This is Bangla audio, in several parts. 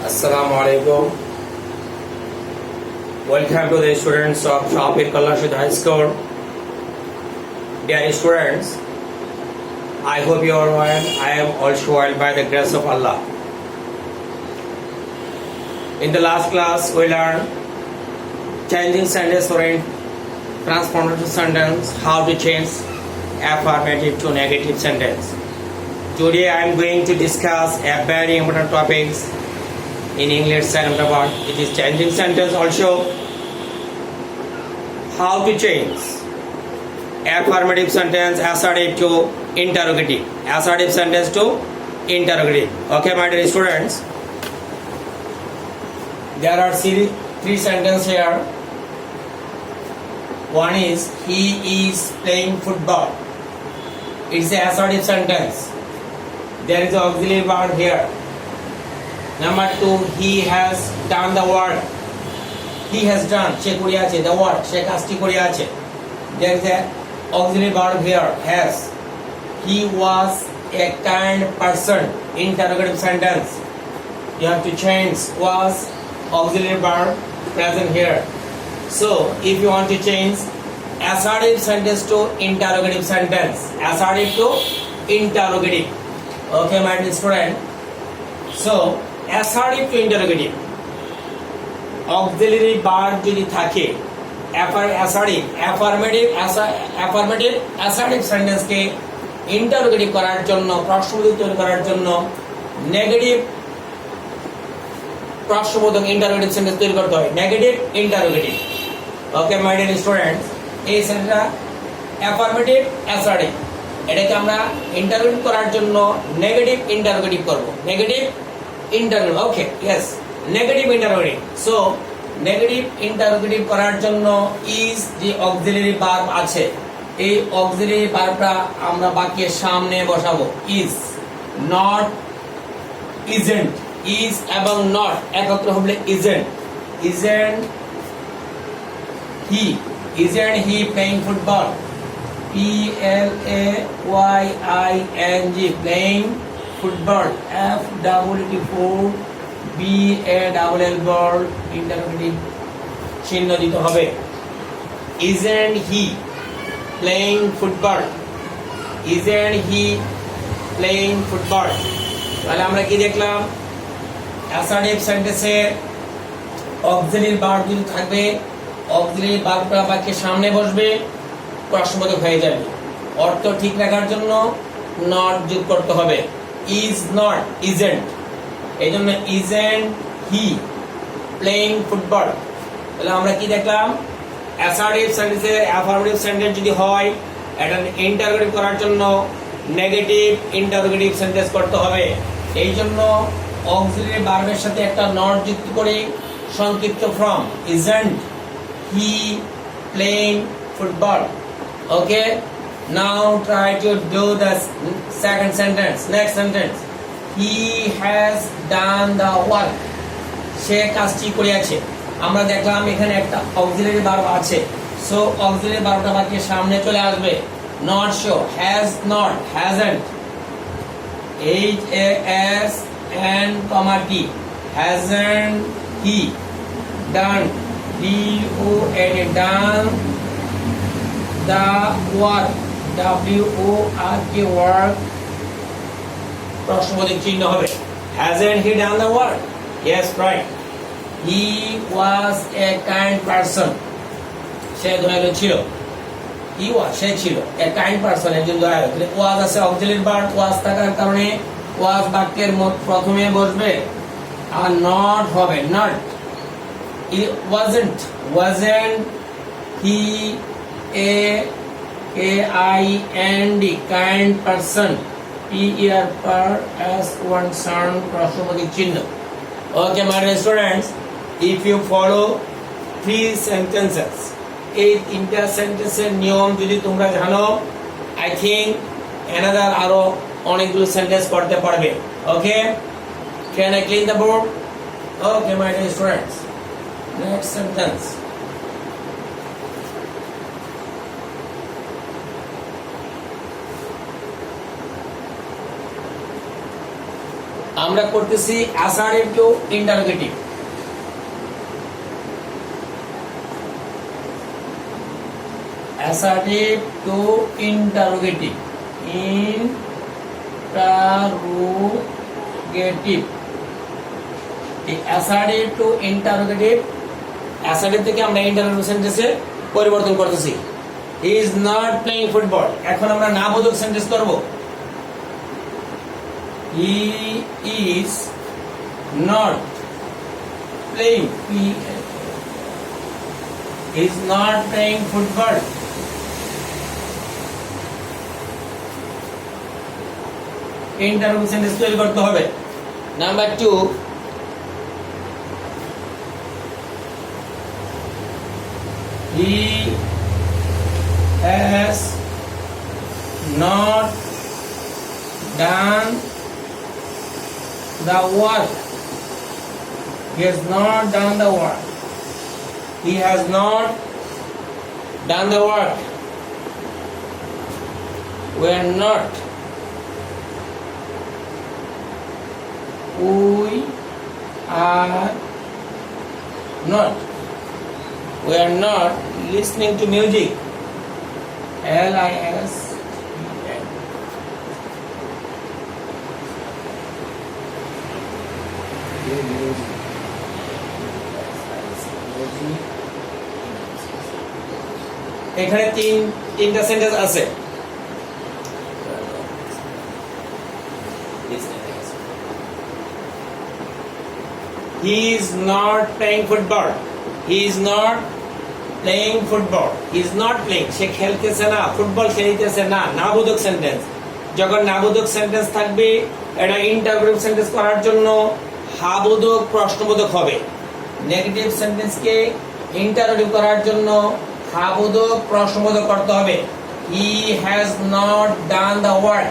Assalamu alaikum. Welcome to the students of Shapir Kalashid High School. Dear students, I hope you are well. I am also well by the grace of Allah. In the last class, we learned changing sentence or in transformative sentence, how to change affirmative to negative sentence. Today I am going to discuss a very important topic in English second part. It is changing sentence also. How to change affirmative sentence assertive to interrogative. Assertive sentence to interrogative. Okay, my dear students. There are three sentences here. One is he is playing football. It's an assertive sentence. There is an auxiliary verb here. Number two, he has done the work. He has done. She koriya ache. The work. She kasti koriya ache. There is an auxiliary verb here. Has. He was a kind person. Interrogative sentence. You have to change was auxiliary verb present here. So, if you want to change assertive sentence to interrogative sentence. Assertive to interrogative. Okay, my dear student. So, assertive to interrogative. Auxiliary verb যদি থাকে affirmative assertive sentence কে interrogative করার জন্য প্রশ্নবোধক তৈরি করার জন্য নেগেটিভ প্রশ্নবোধক interrogative sentence তৈরি করতে হয় negative interrogative. Okay my dear students, এই সেন্টেন্সটা affirmative assertive, এটাকে আমরা ইন্টারোগেটিভ করার জন্য নেগেটিভ ইন্টারোগেটিভ করব। Negative interrogative, okay, yes, negative interrogative. So negative interrogative করার জন্য ইজ যে অক্সিলারি ভার্ব আছে, এই অক্সিলারি ভার্বটা আমরা বাক্যের সামনে বসাবো। Is, not, isn't. ইজ এবং নট একত্র হলে isn't. Isn't he, isn't he playing football. Playing playing football. F-double-T-4 B-A-double-L-ball interrogative চিহ্ন দিতে হবে। Isn't he playing football? Isn't he playing football? তাহলে আমরা কি দেখলাম? assertive sentence এ auxiliary verb যদি থাকবে, auxiliary ভার্বটা বাক্যের সামনে বসবে, প্রশ্নবোধক হয়ে যাবে। অর্থ ঠিক রাখার জন্য নট যোগ করতে হবে। Is not, isn't. এই জন্য ইজেন্ট হি প্লেইং ফুটবল। তাহলে আমরা কি দেখলাম? অ্যাসার্টিভ সেন্টেন্সে অ্যাফার্মেটিভ সেন্টেন্স যদি হয়, এটা ইন্টারোগেটিভ করার জন্য নেগেটিভ ইন্টারোগেটিভ সেন্টেন্স করতে হবে। এই জন্য অক্সিলারি ভার্বের সাথে একটা নট যুক্ত করে সংক্ষিপ্ত form isn't he playing football. Okay, now try to do the second sentence. Next sentence, he has done the work. সে কাজটি করিয়াছে। আমরা দেখলাম এখানে একটা অক্সিলারি ভার্ব আছে, সো অক্সিলারি ভার্বটা বাক্যের সামনে চলে আসবে। not show, has not, hasn't, H-A-S-N, T, hasn't he done, D-O-N, done the work, W-O-R-K, work, প্রশ্নবোধক চিহ্ন হবে। Hasn't he done the work? Yes, right. He was a kind person. সে দয়ালু ছিল। He was, সে ছিল। A kind person, একজন দয়ালু। was আছে auxiliary verb, was থাকার কারণে was বাক্যের প্রথমে বসবে আর not হবে, not. It wasn't he A-K-I-N-D, kind person, P-E-R-S-1 son, প্রশ্নবোধক চিহ্ন। Okay, my dear students, if you follow three sentences, এই তিনটা সেন্টেন্সের নিয়ম যদি তোমরা জানো, I think another আরো অনেকগুলো সেন্টেন্স করতে পারবে। Okay, can I clean the board? Okay, my dear students, next sentence. আমরা করতেছি assertive to interrogative. Assertive to interrogative, interrogative. Assertive to interrogative, assertive থেকে আমরা ইন্টারোগেটিভ সেন্টেন্সে পরিবর্তন করতেছি। He is not playing football, এখন আমরা নাবোধক সেন্টেন্স করব। He is not playing, he is not playing football. Interrogative sentence তৈরি করতে হবে। Number 2, he has not done the work. He has not done the work. He has not done the work. We are not. We are not. We are not listening to music. L-I-S. এখানে তিনটা সেন্টেন্স আছে। He is not playing football. He is not playing football. He is not playing. সে খেলতেছে না, ফুটবল খেলতেছে না। নাবোধক সেন্টেন্স। যখন নাবোধক সেন্টেন্স থাকবে, এটা ইন্টারোগেটিভ সেন্টেন্স করার জন্য হাবোধক প্রশ্নবোধক হবে। নেগেটিভ সেন্টেন্সকে ইন্টারোগেটিভ করার জন্য হাবোধক প্রশ্নবোধক করতে হবে। He has not done the work.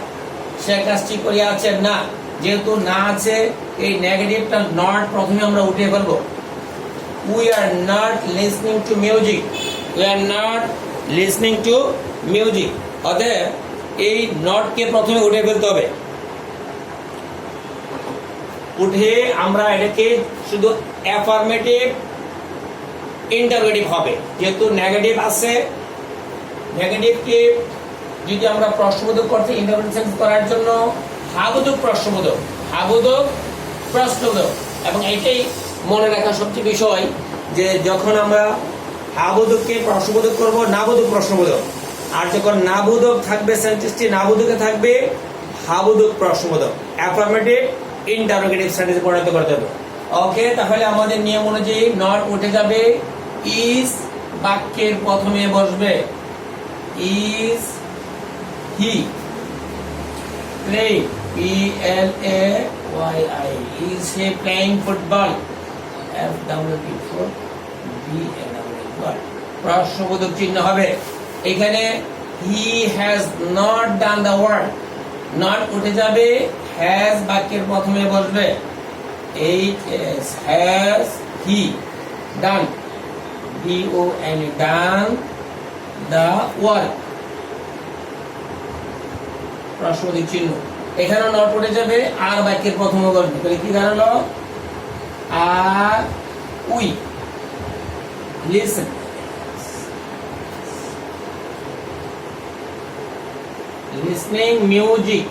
সে কাজটি করিয়াছে না। যেহেতু না আছে, এই নেগেটিভটা নট প্রথমে আমরা উঠিয়ে ফেলবো। We are not listening to music. We are not listening to music. অতএব এই নটকে প্রথমে উঠে ফেলতে হবে। উঠে আমরা এটাকে শুধু অ্যাফার্মেটিভ ইন্টারোগেটিভ হবে। যেহেতু নেগেটিভ আছে, নেগেটিভকে যদি আমরা প্রশ্নবোধক করতে ইন্টারোগেটিভ সেন্স করার জন্য হাবোধক প্রশ্নবোধক, হাবোধক প্রশ্নবোধক। এবং এটাই মনে রাখা সবচেয়ে বিষয় যে যখন আমরা হাবোধককে প্রশ্নবোধক করব, নাবোধক প্রশ্নবোধক। আর যখন নাবোধক থাকবে, সেন্টেন্সটি নাবোধকে থাকবে হাবোধক প্রশ্নবোধক। অ্যাফার্মেটিভ ইন্টারোগেটিভ সেন্টেন্সে পরিণত করতে হবে। ওকে, তাহলে আমাদের নিয়ম অনুযায়ী নট উঠে যাবে, ইজ বাক্যের প্রথমে বসবে। Is he playing, P-L-A-Y-I, is he playing football? F-W-T-B-L-L-Y, প্রশ্নবোধক চিহ্ন হবে। এখানে he has not done the work, not উঠে যাবে, has বাক্যের প্রথমে বসবে। H-S, has he done, D-O-N-E, done the work, প্রশ্নবোধক চিহ্ন। এখানে নট উঠে যাবে, আর বাক্যের প্রথমে বসবে। তাহলে কি দাঁড়ালো? Are we listen, listening music.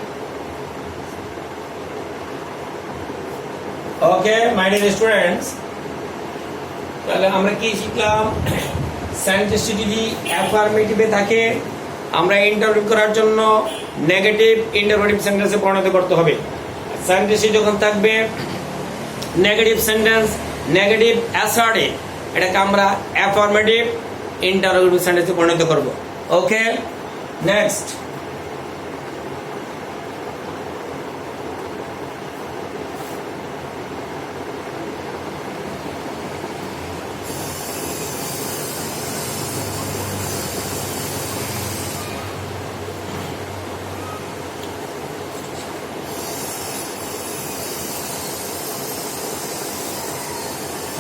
Okay my dear students, তাহলে আমরা কি শিখলাম? সেন্টেন্সটি যদি অ্যাফার্মেটিভে থাকে, আমরা ইন্টারোগেটিভ করার জন্য নেগেটিভ ইন্টারোগেটিভ সেন্টেন্সে পরিণত করতে হবে। সেন্টেন্সটি যখন থাকবে নেগেটিভ সেন্টেন্স, নেগেটিভ অ্যাসার্টিভ, এটাকে আমরা অ্যাফার্মেটিভ ইন্টারোগেটিভ সেন্টেন্সে পরিণত করব। ওকে, next.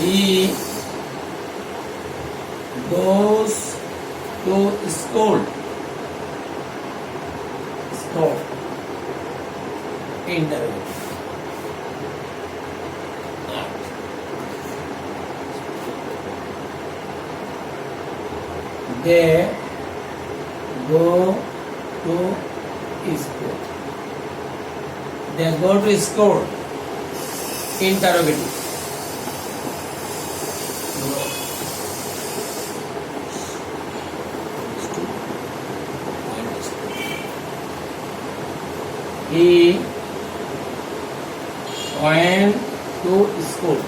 He goes to school. School. Interview. they go to school. They go to school. Interrogative. He went to school.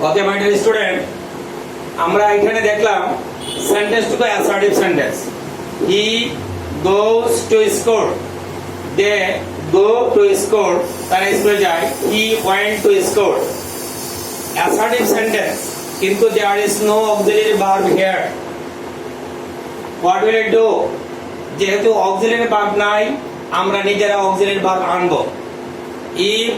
Okay, my dear student, আমরা এখানে দেখলাম সেন্টেন্সটুকু assertive sentence. He goes to school. They go to school. তারা স্কুলে যায়। He went to school. Assertive sentence, কিন্তু there is no auxiliary verb here. What will I do? যেহেতু auxiliary verb নাই, আমরা নিজেরা auxiliary verb আনবো। If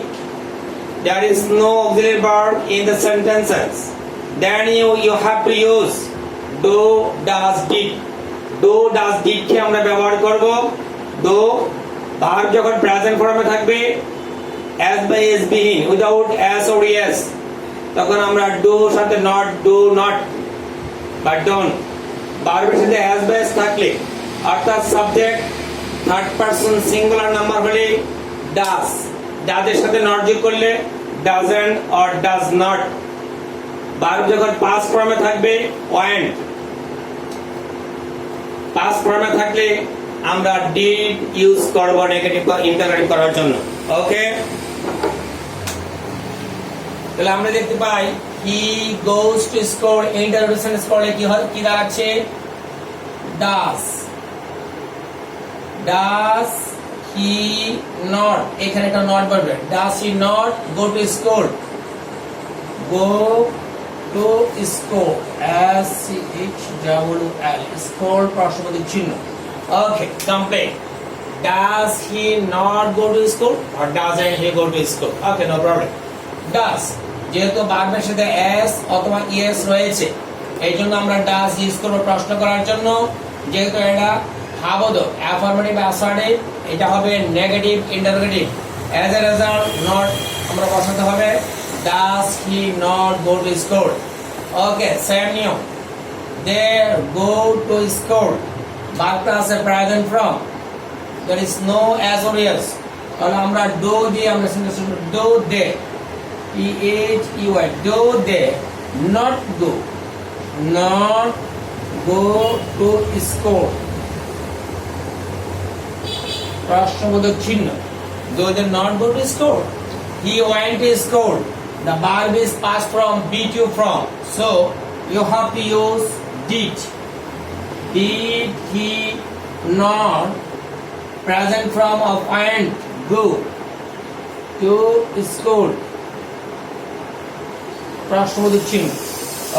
there is no auxiliary verb in the sentences, then you have to use do, does, did. Do, does, did কে আমরা ব্যবহার করব। Do verb যখন present ফর্মে থাকবে, as by is being, without as or yes, তখন আমরা do সাথে not, do not বা don't। ভার্বের সাথে as by is থাকলে অর্থাৎ subject third person singular number হলে does, does এর সাথে not যোগ করলে doesn't or does not। Verb যখন past ফর্মে থাকবে went, past ফর্মে থাকলে আমরা did ইউজ করব নেগেটিভ বা ইন্টারোগেটিভ করার জন্য। ওকে, তাহলে আমরা দেখতে পাই he goes to school, interrogative sentence করলে কি হয়, কি দাঁড়াচ্ছে, does। does he not, এখানে একটা not বলবে, does he not go to school? go to school, S C H O L, school প্রশ্নবোধক চিহ্ন। ওকে, complete. does he not go to school or doesn't he go to school? Okay, no problem. does যেহেতু ভার্বের সাথে s অথবা es রয়েছে, এই জন্য আমরা does ইউজ করব প্রশ্ন করার জন্য। যেহেতু এটা হাবোধক, অ্যাফার্মেটিভ অ্যাসার্টিভ, এটা হবে negative interrogative. As a result not আমরা বসাতে হবে does he not go to school? Okay, same নিয়ম, they go to school, ভার্বটা আছে present form, there is no as or yes, তাহলে আমরা do দিয়ে আমরা sentence do they, do they not go to school, প্রশ্নবোধক চিহ্ন, do they not go to school? He went to school, the verb is past from be to from, so you have to use did he not, present from of went, go to school, প্রশ্নবোধক চিহ্ন।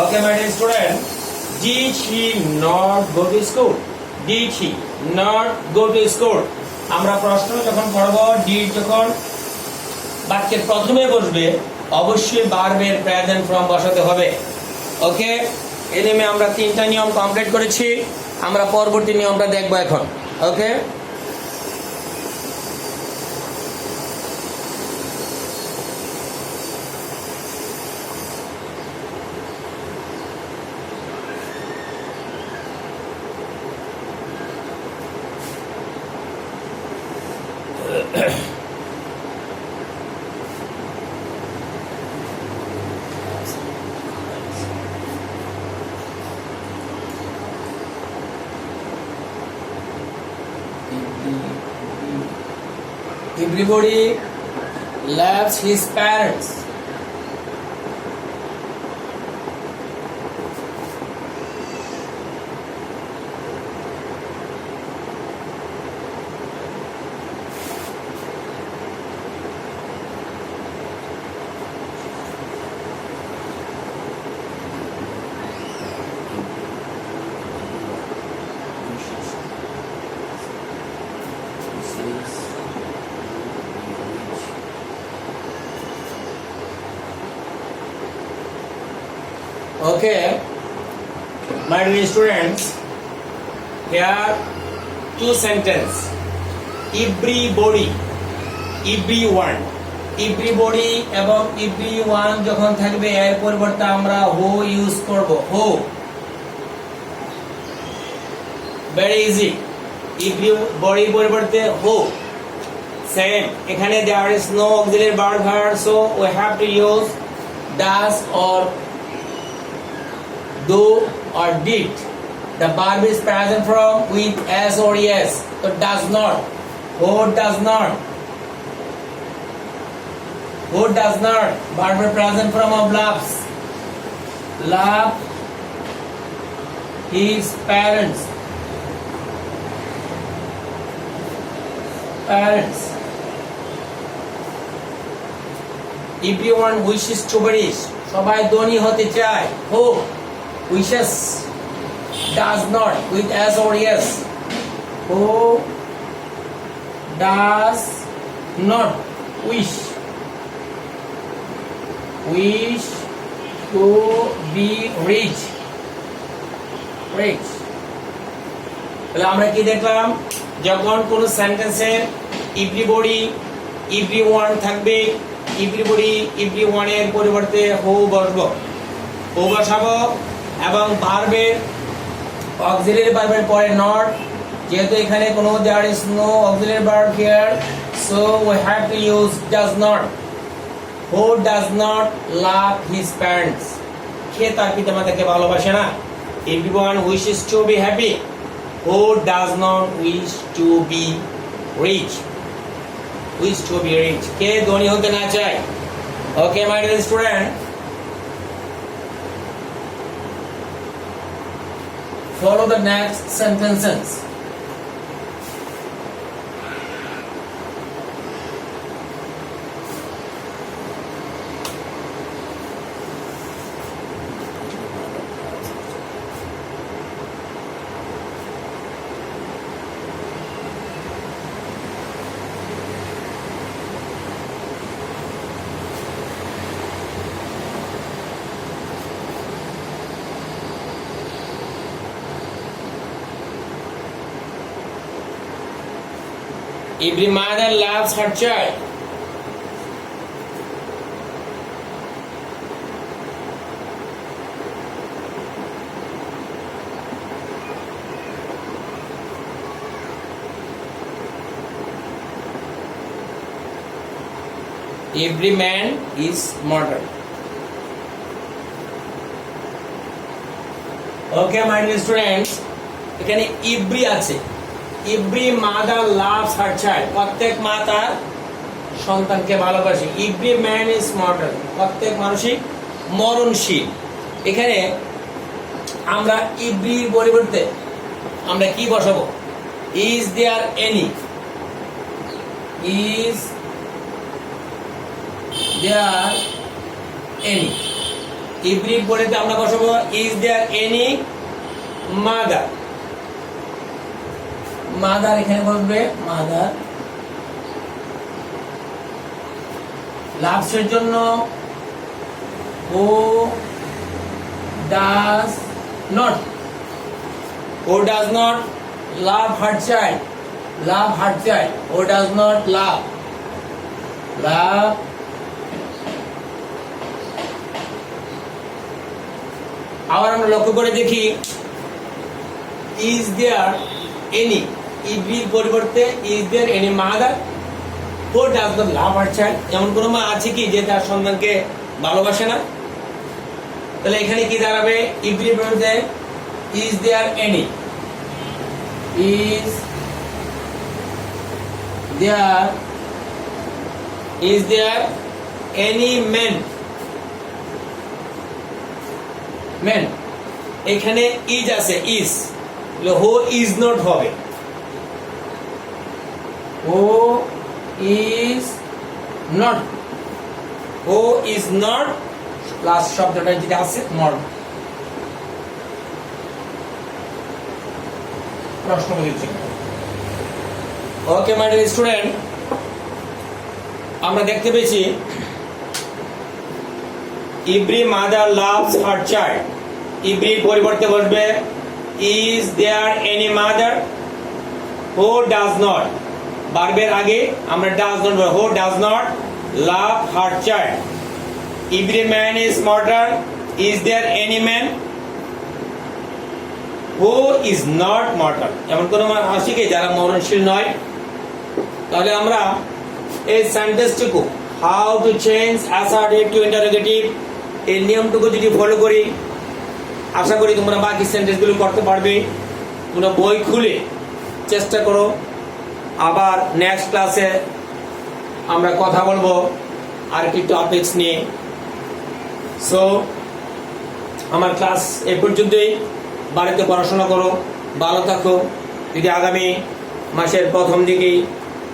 Okay my dear student, did he not go to school? did he not go to school? আমরা প্রশ্ন যখন করব, did যখন বাক্যের প্রথমে বসবে, অবশ্যই ভার্বের প্রেজেন্ট ফর্ম বসাতে হবে। ওকে, এই নিয়মে আমরা তিনটা নিয়ম কমপ্লিট করেছি। আমরা পরবর্তী নিয়মটা দেখব এখন। ওকে, everybody loves his parents. Okay, my dear students, here two sentences. Everybody everyone, everybody এবং এভরিওয়ান যখন থাকবে এর পরিবর্তে আমরা হু ইউজ করব। হু, ভেরি ইজি। এভরিবডি পরিবর্তে হু। সেম, এখানে there is no auxiliary verb here, so we have to use does or do or did. The verb is present from with s or yes, so does not. Who does not? Who does not? Verb is present from of loves. Love his parents. Parents. Everyone wishes to be rich. সবাই ধনী হতে চায়। Who wishes? Does not with s or yes. Who does not wish? Wish to be rich. Rich. তাহলে আমরা কি দেখলাম? যখন কোন সেন্টেন্সে এভরিবডি, এভরিওয়ান থাকবে, এভরিবডি, এভরিওয়ান এর পরিবর্তে হু বসবো, হু বসাবো এবং ভার্বের অক্সিলারি ভার্বের পরে নট, যেহেতু এখানে কোনো there is no auxiliary verb here, so we have to use does not. Who does not love his parents? কে তার পিতামাতাকে ভালোবাসে না? Everyone wishes to be happy. Who does not wish to be rich? Wish to be rich. কে ধনী হতে না চায়? Okay, my dear student. Follow the next sentences. Every mother loves her child. Every man is mortal. Okay, my dear students, এখানে every আছে। Every mother loves her child. প্রত্যেক মা তার সন্তানকে ভালোবাসে। Every man is mortal. প্রত্যেক মানুষই মরণশীল। এখানে আমরা every পরিবর্তে আমরা কি বসাবো? Is there any? Is there any? Every পরিবর্তে আমরা বসাবো is there any mother? Mother এখানে বসবে মাদার। লাভসের জন্য who does not, who does not love her child, love her child, who does not love, love আবার আমরা লক্ষ্য করে দেখি ইজ দেয়ার এনি, ইভির পরিবর্তে is there any mother who does not love her child? এমন কোন মা আছে কি যে তার সন্তানকে ভালোবাসে না? তাহলে এখানে কি দাঁড়াবে? ইভির পরিবর্তে is there any, is there any men, men এখানে ইজ আছে, ইজ হু ইজ নট হবে, who is not, who is not last শব্দটা যেটা আছে নট। প্রশ্নবোধক চিহ্ন। ওকে মাই ডিয়ার স্টুডেন্ট, আমরা দেখতে পেয়েছি every mother loves her child. Every পরিবর্তে বসবে is there any mother who does not, ভার্বের আগে আমরা ডাজ নট বলবো। Who does not love her child? Every man is mortal. Is there any man who is not mortal? এমন কোন মানুষ আছে কি যারা মরণশীল নয়? তাহলে আমরা এই সেন্টেন্সটুকু how to change assertive to interrogative এই নিয়মটুকু যদি ফলো করি, আশা করি তোমরা বাকি সেন্টেন্সগুলো করতে পারবে। তোমরা বই খুলে চেষ্টা করো। আবার নেক্সট ক্লাসে আমরা কথা বলবো আর কি টপিকস নিয়ে। সো আমার ক্লাস এ পর্যন্তই। বাড়িতে পড়াশোনা করো, ভালো থাকো। যদি আগামী মাসের প্রথম দিকেই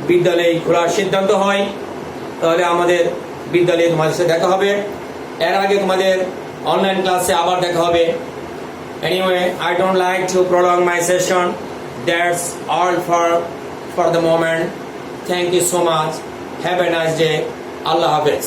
বিদ্যালয় খোলার সিদ্ধান্ত হয় তাহলে আমাদের বিদ্যালয়ে তোমাদের সাথে দেখা হবে। এর আগে তোমাদের অনলাইন ক্লাসে আবার দেখা হবে। Anyway, I don't like to prolong my session. That's all for the moment. Thank you so much. Have a nice day. Allah Hafiz.